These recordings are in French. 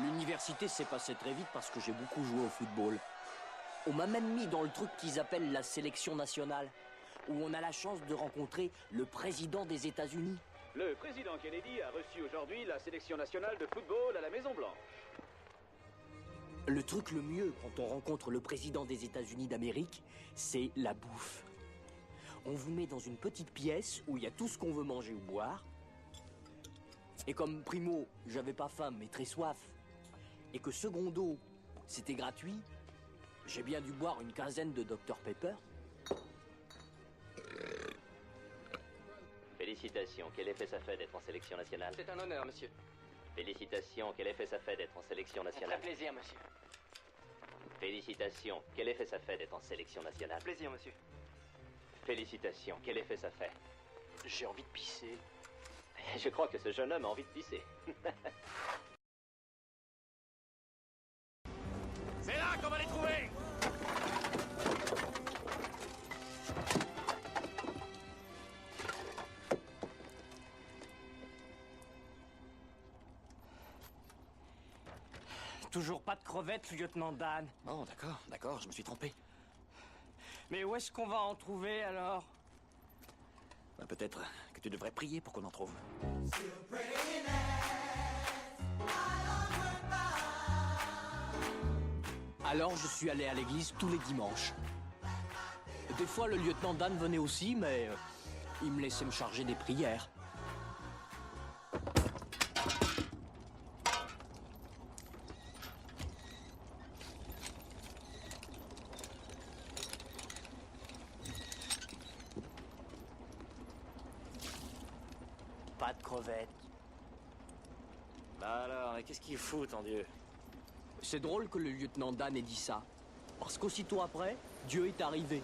L'université s'est passée très vite parce que j'ai beaucoup joué au football. On m'a même mis dans le truc qu'ils appellent la sélection nationale, où on a la chance de rencontrer le président des États-Unis. Le président Kennedy a reçu aujourd'hui la sélection nationale de football à la Maison-Blanche. Le truc le mieux quand on rencontre le président des États-Unis d'Amérique, c'est la bouffe. On vous met dans une petite pièce où il y a tout ce qu'on veut manger ou boire. Et comme primo, j'avais pas faim mais très soif, et que secondo, c'était gratuit, j'ai bien dû boire une quinzaine de Dr Pepper. Félicitations, quel effet ça fait d'être en sélection nationale? C'est un honneur, monsieur. Félicitations, quel effet ça fait d'être en sélection nationale? Très plaisir, monsieur. Félicitations, quel effet ça fait d'être en sélection nationale? Plaisir, monsieur. Félicitations, quel effet ça fait? J'ai envie de pisser. Je crois que ce jeune homme a envie de pisser. C'est là qu'on va les trouver! Toujours pas de crevettes, lieutenant Dan. Oh, d'accord, je me suis trompé. Mais où est-ce qu'on va en trouver alors? Ben, peut-être que tu devrais prier pour qu'on en trouve. Alors je suis allé à l'église tous les dimanches. Des fois le lieutenant Dan venait aussi, mais il me laissait me charger des prières. Pas de crevettes. Bah alors, et qu'est-ce qu'il fout, ton Dieu? C'est drôle que le lieutenant Dan ait dit ça. Parce qu'aussitôt après, Dieu est arrivé.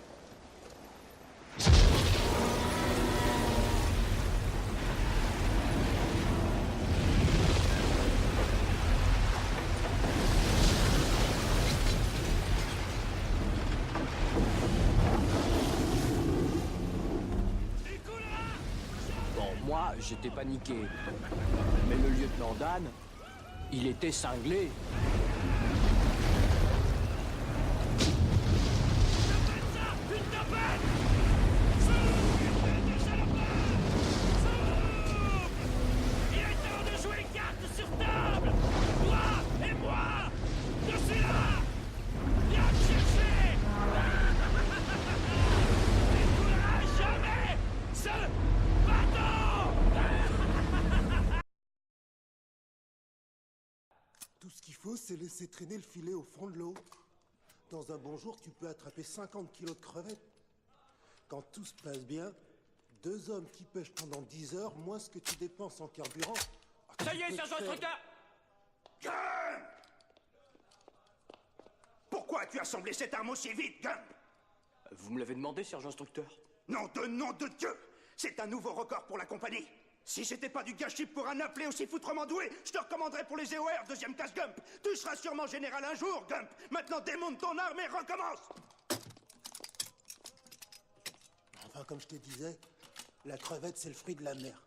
Bon, moi, j'étais paniqué. Mais le lieutenant Dan, il était cinglé. Tout ce qu'il faut, c'est laisser traîner le filet au fond de l'eau. Dans un bon jour, tu peux attraper 50 kilos de crevettes. Quand tout se passe bien, 2 hommes qui pêchent pendant 10 heures, moins ce que tu dépenses en carburant. Ça y est, sergent instructeur! Gump! Pourquoi as-tu assemblé cette arme aussi vite, Gump? Vous me l'avez demandé, sergent instructeur? Nom de Dieu! C'est un nouveau record pour la compagnie. Si c'était pas du gâchis pour un appelé aussi foutrement doué, je te recommanderais pour les EOR, deuxième classe, Gump. Tu seras sûrement général un jour, Gump. Maintenant, démonte ton arme et recommence. Enfin, comme je te disais, la crevette, c'est le fruit de la mer.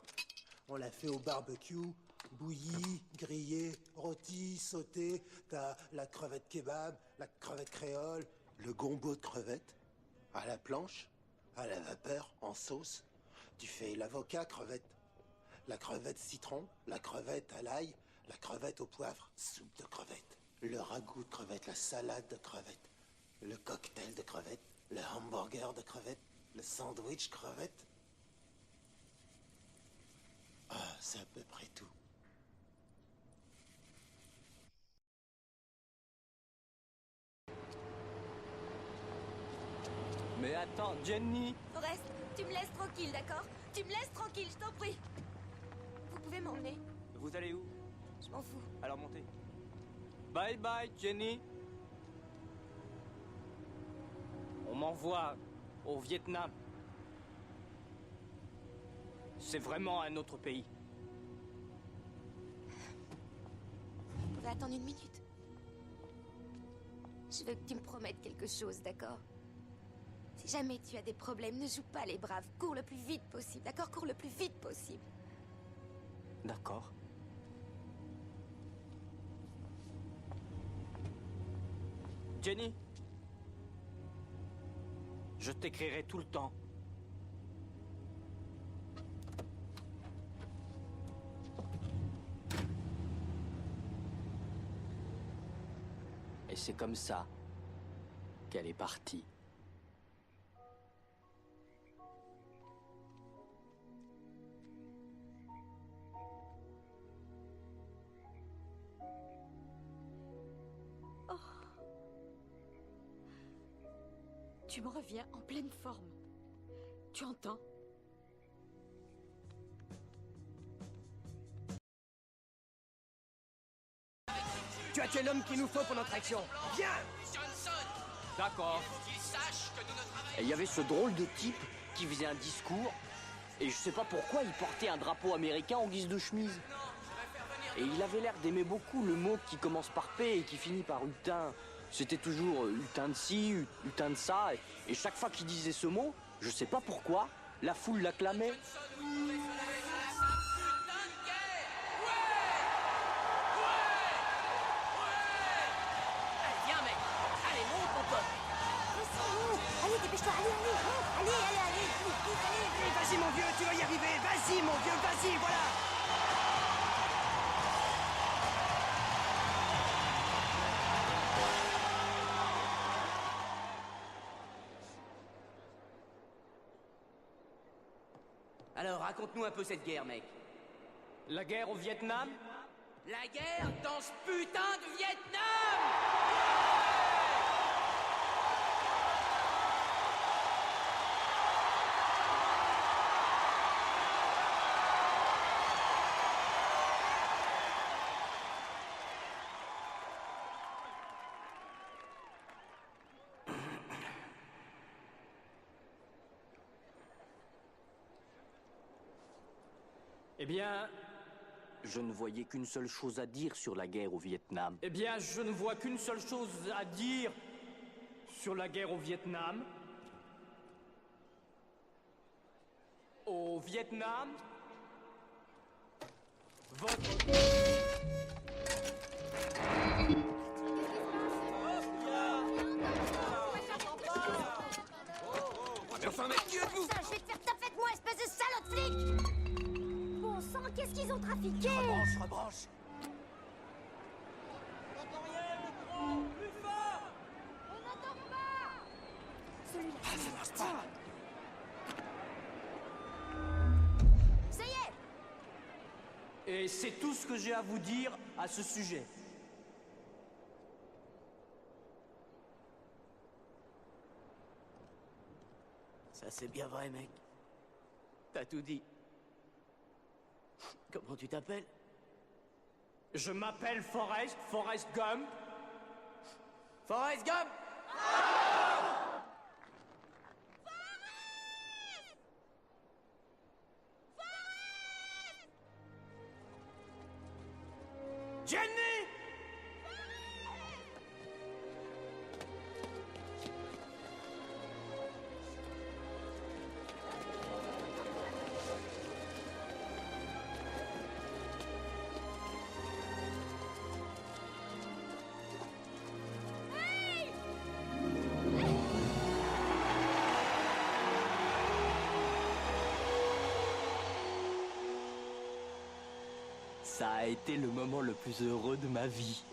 On la fait au barbecue, bouillie, grillée, rôtie, sautée. T'as la crevette kebab, la crevette créole, le gombo de crevette, à la planche, à la vapeur, en sauce. Tu fais l'avocat crevette. La crevette citron, la crevette à l'ail, la crevette au poivre, soupe de crevette. Le ragoût de crevette, la salade de crevette, le cocktail de crevette, le hamburger de crevette, le sandwich crevette. Ah, c'est à peu près tout. Mais attends, Jenny! Forrest, tu me laisses tranquille, d'accord? Tu me laisses tranquille, je t'en prie. Vous pouvez m'emmener? Vous allez où? Je m'en fous. Alors montez. Bye bye, Jenny. On m'envoie au Vietnam. C'est vraiment un autre pays. Vous pouvez attendre une minute? Je veux que tu me promettes quelque chose, d'accord? Si jamais tu as des problèmes, ne joue pas les braves. Cours le plus vite possible, d'accord? Cours le plus vite possible. D'accord. Jenny, je t'écrirai tout le temps. Et c'est comme ça qu'elle est partie. Tu me reviens en pleine forme. Tu entends? Tu as tué l'homme qu'il nous faut pour notre action. Viens! D'accord. Et il y avait ce drôle de type qui faisait un discours, et je sais pas pourquoi il portait un drapeau américain en guise de chemise. Et il avait l'air d'aimer beaucoup le mot qui commence par P et qui finit par hutin. C'était toujours hutin de ci, hutin de ça, et chaque fois qu'il disait ce mot, je sais pas pourquoi, la foule l'acclamait. Allez, dépêche-toi, allez. Vas-y mon vieux, tu vas y arriver, vas-y mon vieux, vas-y, voilà. Alors, raconte-nous un peu cette guerre, mec. La guerre au Vietnam? La guerre dans ce putain de Vietnam! Eh bien, je ne voyais qu'une seule chose à dire sur la guerre au Vietnam. Eh bien, je ne vois qu'une seule chose à dire sur la guerre au Vietnam. Au Vietnam, Enfin, mec, Dieu de vous! Ça, je vais te faire ta fête, moi, espèce de salope flic! Bon sang, qu'est-ce qu'ils ont trafiqué? Rebranche. On n'entend pas! Celui-là. Ça marche pas. Ça y est! et c'est tout ce que j'ai à vous dire à ce sujet. Ça, c'est bien vrai, mec. T'as tout dit. Comment tu t'appelles? Je m'appelle Forrest Gump. Forrest Gump! Jenny! Ça a été le moment le plus heureux de ma vie.